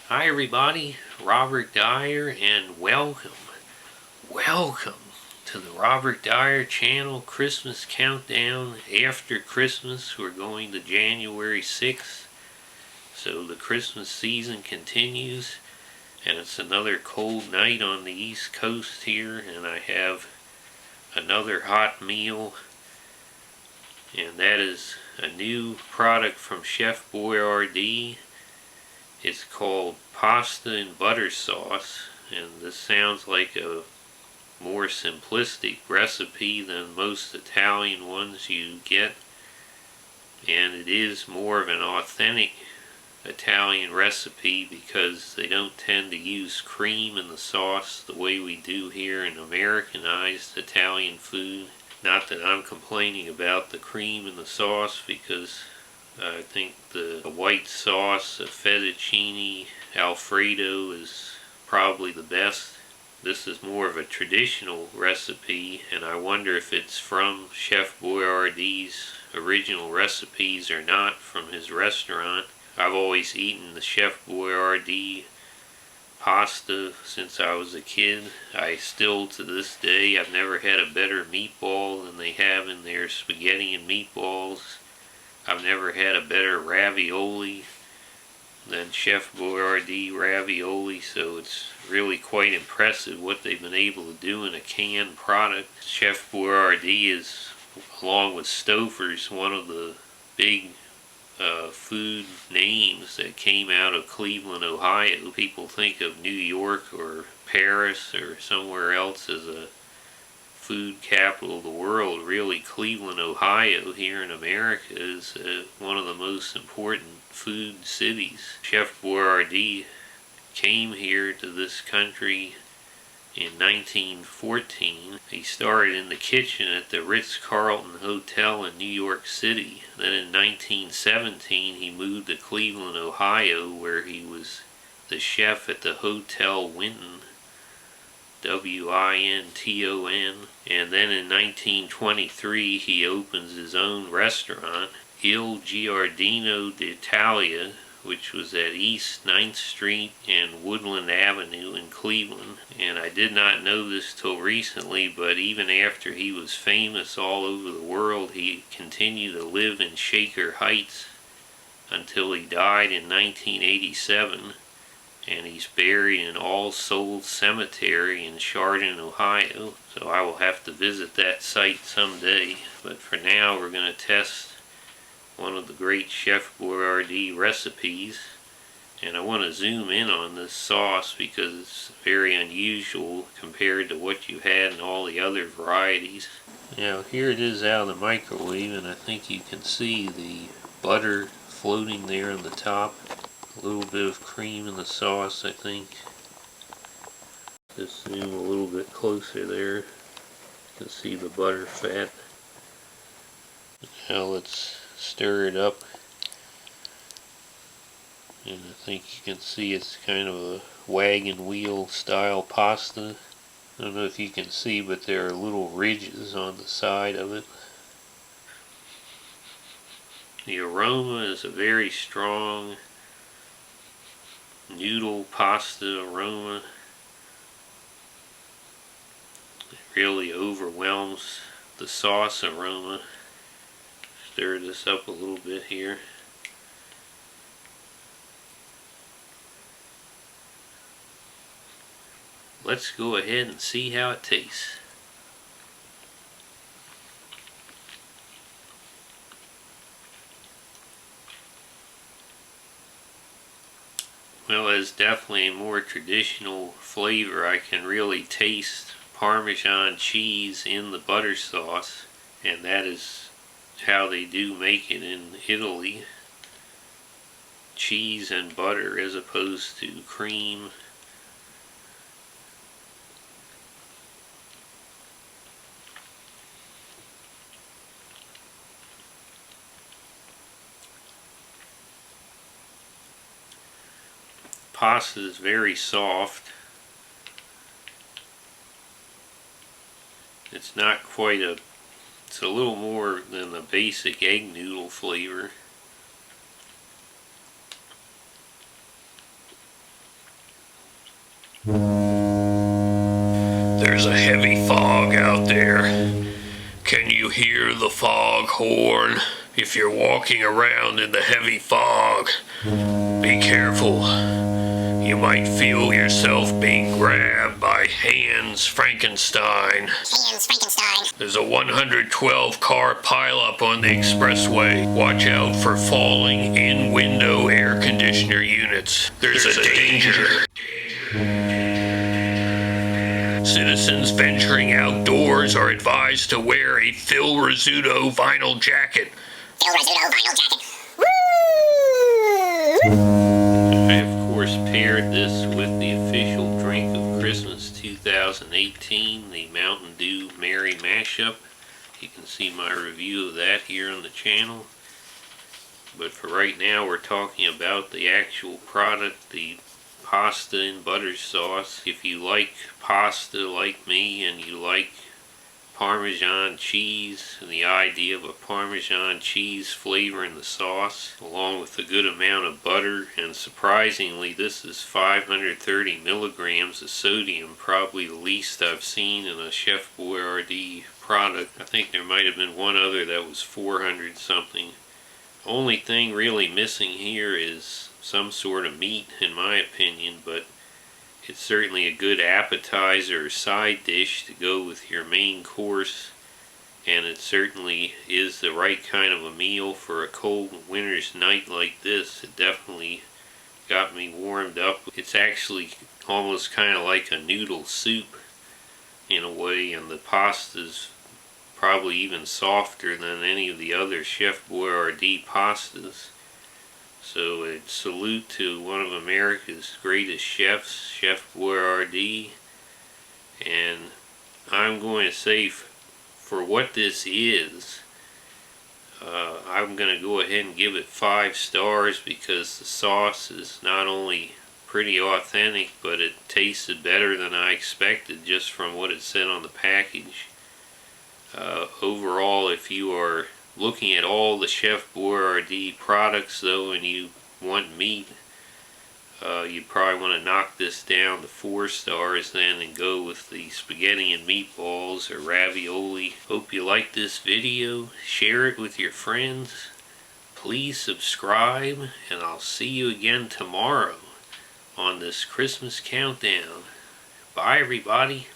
Hi everybody, Robert Dyer, and welcome to the Robert Dyer channel Christmas countdown. After Christmas, we're going to January 6th, so the Christmas season continues, and it's another cold night on the East Coast here, and I have another hot meal, and that is a new product from Chef Boyardee. It's called pasta and butter sauce, and this sounds like a more simplistic recipe than most Italian ones you get, and it is more of an authentic Italian recipe because they don't tend to use cream in the sauce the way we do here in Americanized Italian food. Not that I'm complaining about the cream in the sauce, because I think the white sauce, the fettuccine Alfredo, is probably the best. This is more of a traditional recipe, and I wonder if it's from Chef Boyardee's original recipes or not from his restaurant. I've always eaten the Chef Boyardee pasta since I was a kid. I still, to this day, I've never had a better meatball than they have in their spaghetti and meatballs. I've never had a better ravioli than Chef Boyardee ravioli, so it's really quite impressive what they've been able to do in a canned product. Chef Boyardee is, along with Stouffer's, one of the big food names that came out of Cleveland, Ohio. People think of New York or Paris or somewhere else as a food capital of the world. Really, Cleveland, Ohio, here in America, is one of the most important food cities. Chef Boyardee came here to this country in 1914. He started in the kitchen at the Ritz-Carlton Hotel in New York City. Then in 1917 he moved to Cleveland, Ohio, where he was the chef at the Hotel Winton, W-I-N-T-O-N. And then in 1923 he opens his own restaurant, Il Giardino d'Italia, which was at East 9th Street and Woodland Avenue in Cleveland. And I did not know this till recently, but even after he was famous all over the world, he continued to live in Shaker Heights until he died in 1987. And he's buried in All Souls Cemetery in Chardon, Ohio. So I will have to visit that site someday. But for now, we're going to test one of the great Chef Boyardee recipes. And I want to zoom in on this sauce because it's very unusual compared to what you had in all the other varieties. Now here it is out of the microwave, and I think you can see the butter floating there on the top. A little bit of cream in the sauce, I think. Just zoom a little bit closer there. You can see the butter fat. Now let's stir it up. And I think you can see it's kind of a wagon wheel style pasta. I don't know if you can see, but there are little ridges on the side of it. The aroma is a very strong noodle pasta aroma. It really overwhelms the sauce aroma. Stir this up a little bit here. Let's go ahead and see how it tastes. Well, it's definitely a more traditional flavor. I can really taste Parmesan cheese in the butter sauce, and that is how they do make it in Italy. Cheese and butter as opposed to cream. Pasta is very soft. It's not quite a, it's a little more than the basic egg noodle flavor. There's a heavy fog out there. Can you hear the fog horn? If you're walking around in the heavy fog, be careful. You might feel yourself being grabbed by Hans Frankenstein. There's a 112 car pileup on the expressway. Watch out for falling in-window air conditioner units. There's a danger. Citizens venturing outdoors are advised to wear a Phil Rizzuto vinyl jacket. Phil Rizzuto vinyl jacket. I, of course, paired this with the official drink of Christmas 2018, the Mountain Dew Merry Mashup. You can see my review of that here on the channel. But for right now, we're talking about the actual product, the pasta and butter sauce. If you like pasta like me and you like Parmesan cheese and the idea of a Parmesan cheese flavor in the sauce, along with a good amount of butter, and surprisingly this is 530 milligrams of sodium, probably the least I've seen in a Chef Boyardee product. I think there might have been one other that was 400 something. Only thing really missing here is some sort of meat, in my opinion, but it's certainly a good appetizer or side dish to go with your main course, and it certainly is the right kind of a meal for a cold winter's night like this. It definitely got me warmed up. It's actually almost kind of like a noodle soup in a way, and the pasta's probably even softer than any of the other Chef Boyardee pastas. So a salute to one of America's greatest chefs, Chef Boyardee. And I'm going to say, for what this is, I'm going to go ahead and give it 5 stars, because the sauce is not only pretty authentic, but it tasted better than I expected just from what it said on the package. Overall, if you are looking at all the Chef Boyardee products though and you want meat, you probably want to knock this down to 4 stars then and go with the spaghetti and meatballs or ravioli. Hope you like this video. Share it with your friends. Please subscribe, and I'll see you again tomorrow on this Christmas countdown. Bye everybody.